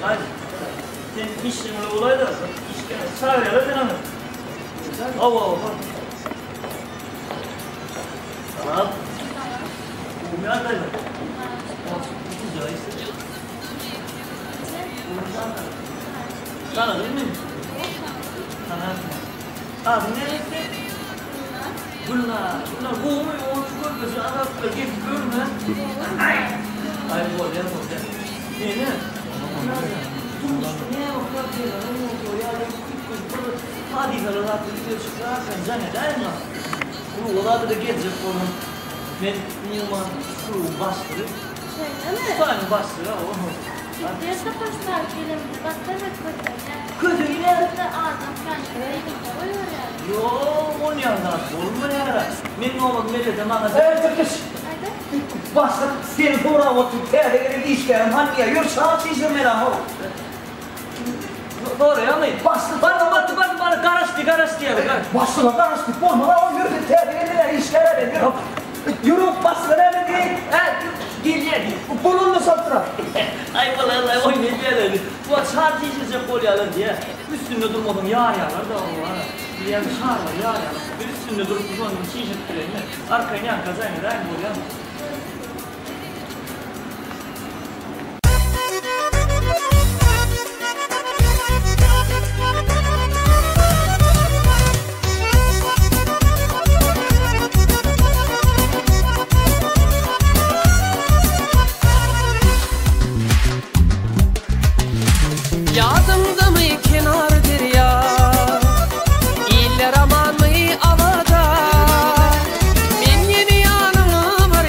Haydi. Sen işlemle olaydı. İşkene sağıryalar ben anım. Hava. Tamam. Bu yandaydı. Güzel işte. Sana değil mi? Sana. Abi neresi? Bunlar bu mu? Onu görmüyorsun. Araplar gibi görme. Ay bu ne oldu? Ne? Ne o ya? Hadi zarar bir çıkarken zanneder mi? Bu olada da gelecek onun. Ben Newman Crew bastırıp. Sen bastır ha o. Gidiyorsa başlar filmde. Bastırmak kötü yine. Adam kendine koyuyor yani. Yok onun yanından olur mu ya? Ben olmadı millete bana. Evet Türküş. Bastır seni sonra oturup terlikleri işlerim hanniye yurt saat çizim ha. Doğru ya mı? Bastır. Bana karıştı ya. Bastır lan karıştı. Olmadan o yürüdü terlikleri işlerim. Yürü bastır öyle değil. Gel. Bunun da sattıra. Ay vallahi oynayacaklar. Bu saat çizecek oluyorlar diye. Üstünde durmadım yağar da o var. Bir yerde şar var yağar. Bir üstünde durup onun çizecek diye. Arkaya yan kazanıyor. Aynı oluyor. Yadımda mı kenardır ya İller aman mı avada Ben yeni yanım var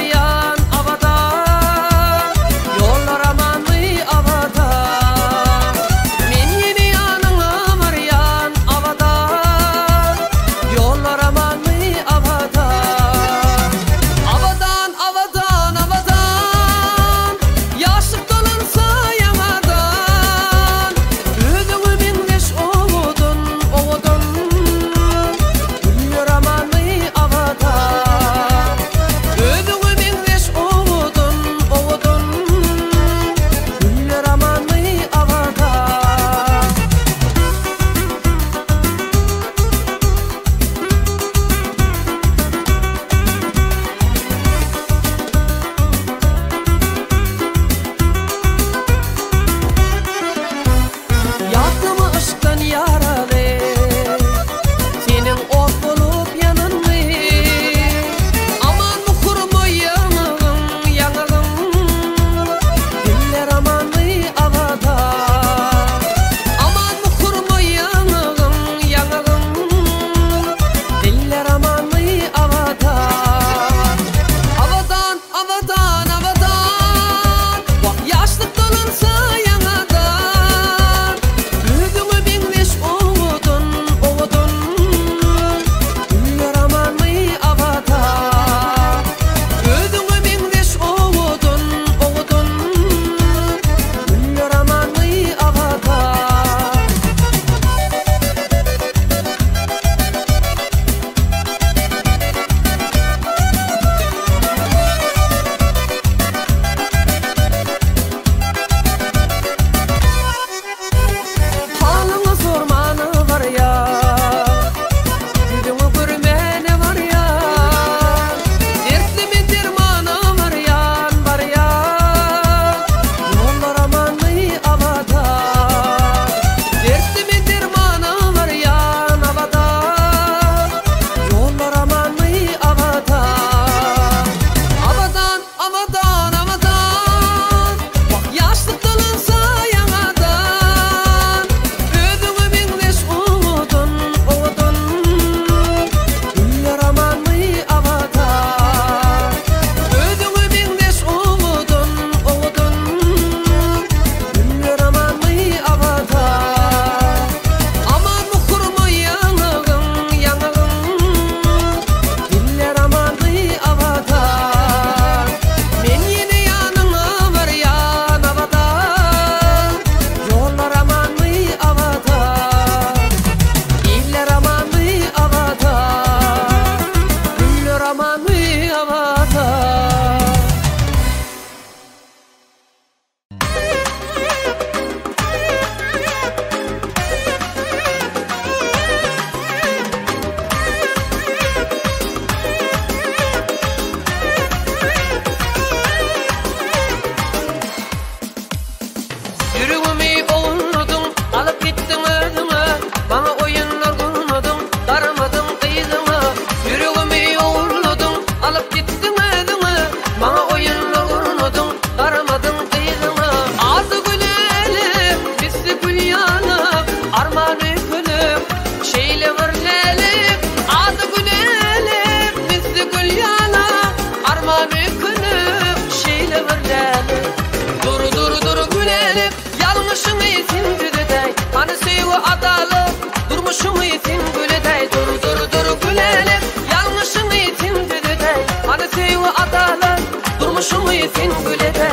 durmuşum itin gülüdey. Dur dur dur gülelim, yanlışım itin düdüdey. Hani sevgi adalet, durmuşum itin gülüdey.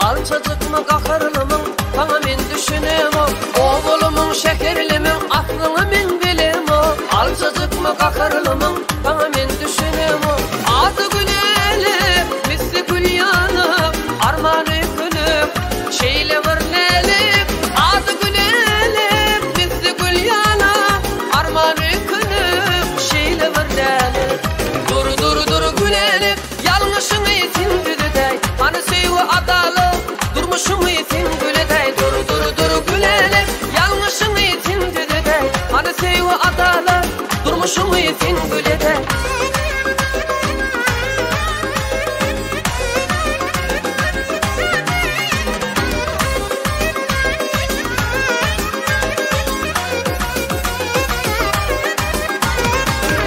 Alçacıkmı kakırlımın, bana min düşünüm o. Oğulumun şekerlimin, aklını min bilim o. Alçacıkmı kakırlımın, bana min düşünüm o. Adı günelim, misli gül yanıp, armanı gülüp, şeyle var nelim. Adı günelim, misli gül yanıp, armanı gülüp, şeyle var nelim. Dur dur dur gülelim, yanlışın itin düdüdey. Hani sevgi adalet, durmuşum itin gülüdey. Dur dur dur gülelim, yanlışım itin düdüdey. Hani sevgi adalet, durmuşum itin gülüdey.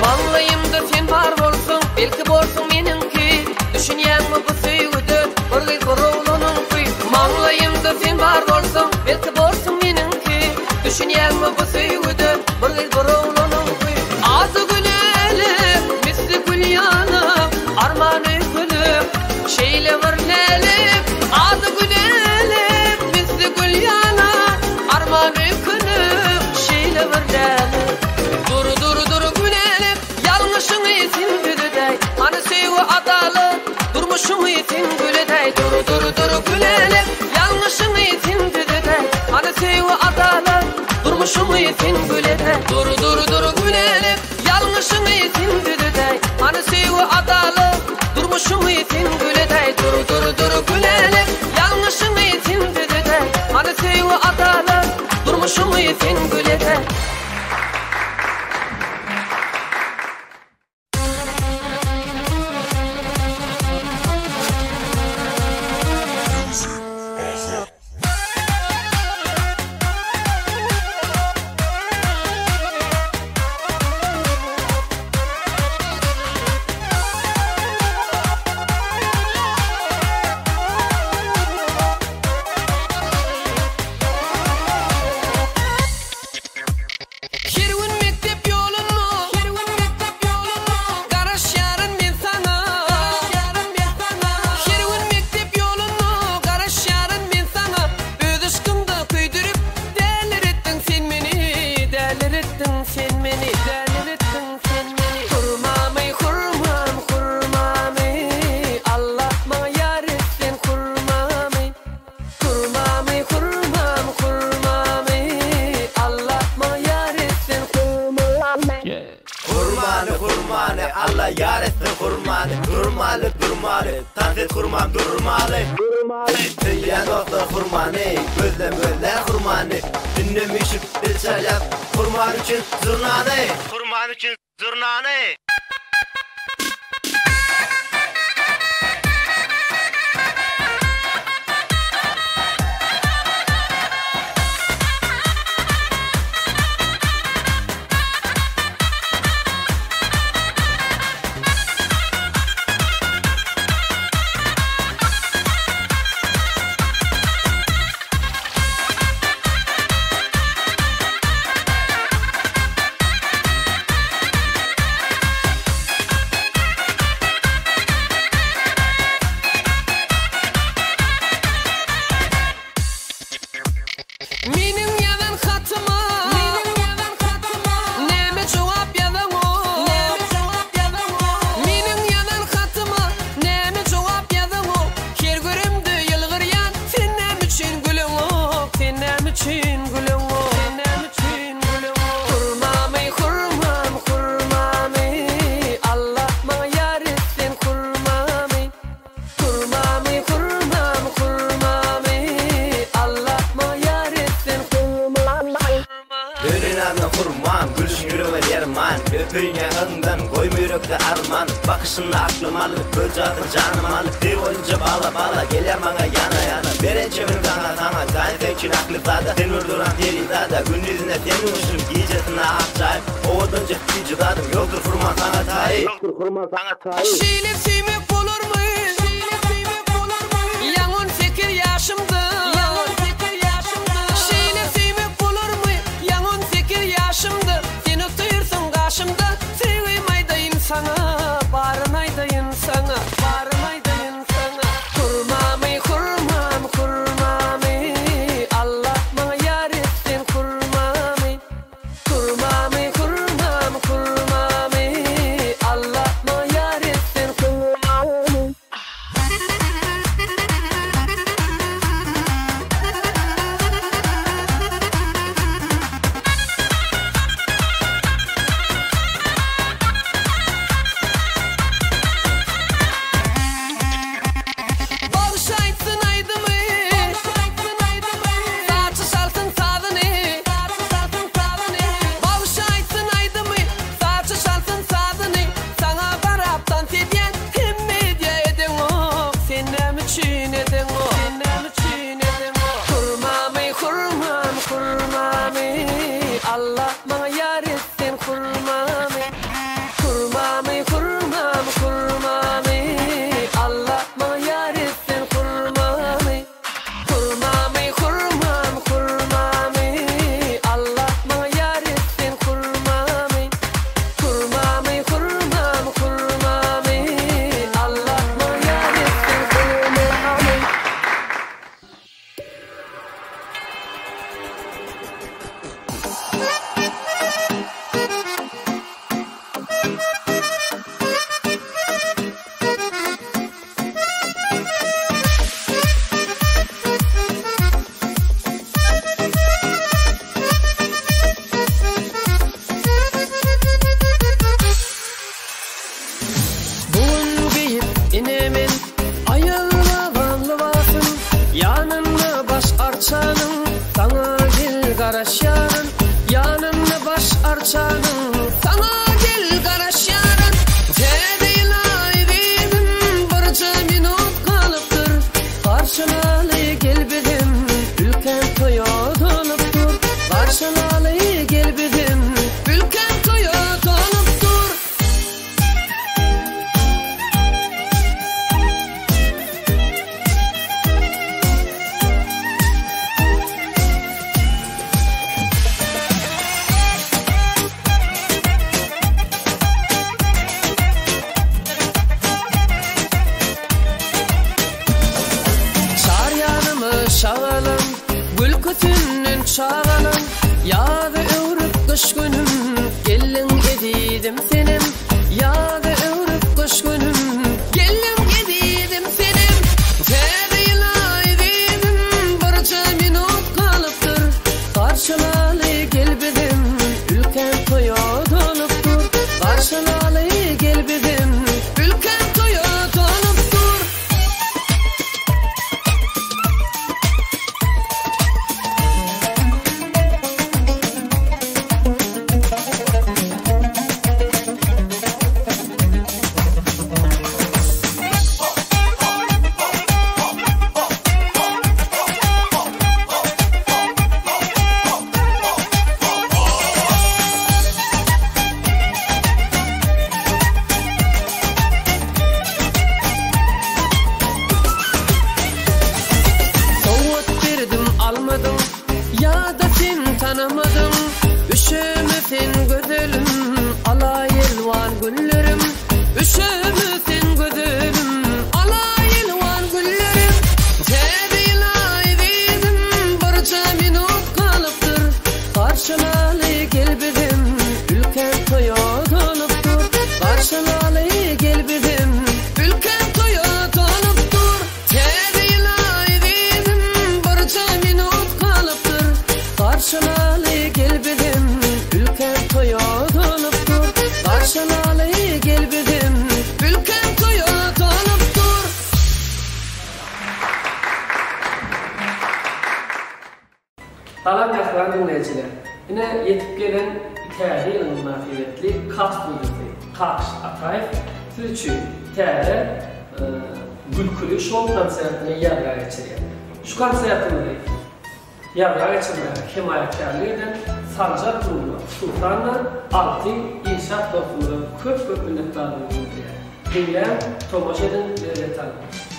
Mağlayımda sen var bolsun, belki bolsun meninki. Düşünýänmi bu söýgüde, bir gurulunun kuy. Mağlayımda sen var bolsun, belki bolsun meninki. Düşünýänmi bu söýgüde, bir gurulunun kuy. Azy gülelim, misli gül yanıp, armany gülüp, şeyle var nelim. Azy gülelim, misli gül yanıp, armany gülüp, şeyle var nelim. Dur dur dur gülelim, yanlışın itin düdüdey. Hani sevgi adalet, durmuşum itin gülüdey. Dur dur dur gülelim, yanlışın itin düdüdey. Hani sevgi adalet, durmuşum itin gülüdey. Dur dur dur gülelim, yanlışın itin düdüdey. Hani sevgi adalet, durmuşum itin gülüdey. Dur dur dur gülelim, yanlışın itin düdüdey. Hani sevgi adalet, durmuşum itin gülüdey. Allah yar etsin kurmanı. Durmalı Tanrı kurman durmalı. Diyen oldu kurmanı. Gözler kurmanı. Dinlemişim bir çalap. Kurman için zurnanı. Dünyağından koyma yürekte arman Bakışınla aklım alır Böcatın canım alır Bir oyunca bala bala Gele bana yana yana Beren çevir kana kana Zahir tekin aklı fada Sen vurduran deri dada Gündüzüne temin uçum Giyecetine akçayım Oğudun ciddi cıdadım Yoktur kurman sana tayı Yoktur kurman sana tayı Şiilip suymak olur mu? Yaman fikir yaşımdı Şiilip suymak olur mu? Yaman fikir yaşımdı Seni tuyursun karşımda Sevmeydayım sana Barınaydayım sana Barınaydayım sana Kurmamı kurmam kurmamı Allah bana yar etsin kurmamı Kurmamı kurmam kurmamı Allah bana yar etsin kurmamı Bağışaysın aydımı Saçı şalsın sağlını Bağışaysın aydımı Saçı şalsın sağlını Sana baraptan tediyen Himmedya edin o Senem için edin o Senem için edin o Kurmamı kurmam kurmamı Allah bana yar etsin kurmamı Kurmamı kurmam kurmamı Allah bana yar etsin kurmamı Kurmamı kurmam kurmamı Allah bana yar etsin kurmamı Kurmamı kurmam kurmamı Allah bana yar etsin kurmamı Bugün giyip inemin ayılma vanlı vasın Yanımda baş arçanın sana gel garaş yarın Yanımda baş arçanın sana gel garaş yarın Tedil aybedim barca minut kalıptır Karşınalı gel bedim ülken toya doluptur Karşınalı gel bedim ülken toya doluptur Çağır yanımı şağalım Gül kütünün çağalım Yağdı övrüp kış günüm Gelin ediydim senim Yağdı övrüp kış günüm Gelin ediydim senim Tedil aybedim barca minut kalıptır Karşılalı gel bedim ülken toya doluptur Karşılalı gel bedim ülken toya doluptur Soğut verdim almadım Ya da sen tanımadım Üşümesin gözlerim Alay elvan güllerim Üşümesin gözlerim Alay elvan güllerim Tedil aybedim barca minut kalıptır Karşılalı gel bedim ülken toya doluptur Karşılalı gel bedim ülken toya doluptur Tedil aybedim barca minut kalıptır Karşılalı gel bedim ülken toya doluptur Karşılalı gel bedim ülken toya doluptur Salam yaşlar dinleyiciler. Yine yetip gelen täze marifetli kas buyurdu. Kaks Ataev Türkçü täze gülkülü şov konsertini yarıya geçiriyor. Şu konsertini yarıya geçirmeye himayetkarlıyken Sancar Turlu Sultan'la altı inşaat dostluğu köp minnettarlığı bulduya. Dinleyen Tomaş edin devletten.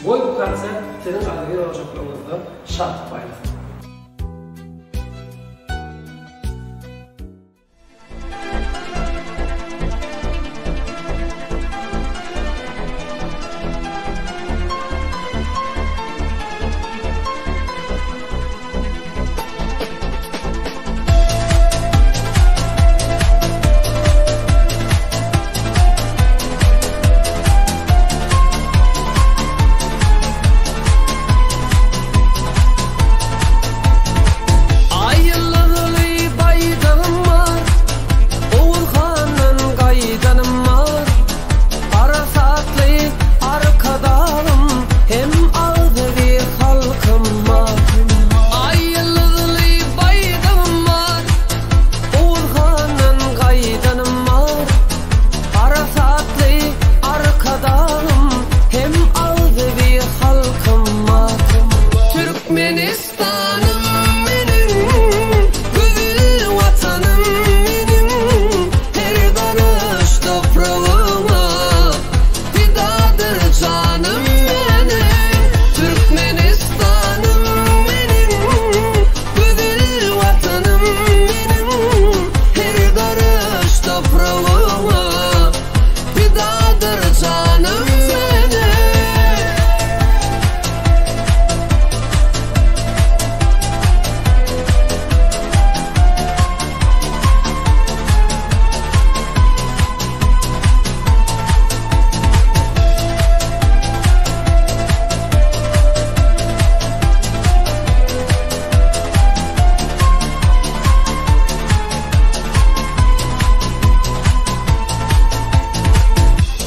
Bu konsert senin ayrı olacaklarında şart paylaşır.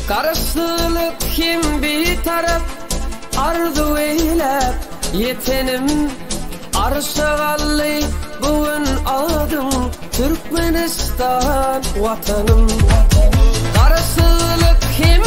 Karşılık kim bir taraf arzu eylep yetenim arşagalli bugün adım Türkmenistan vatanım. Karşılık kim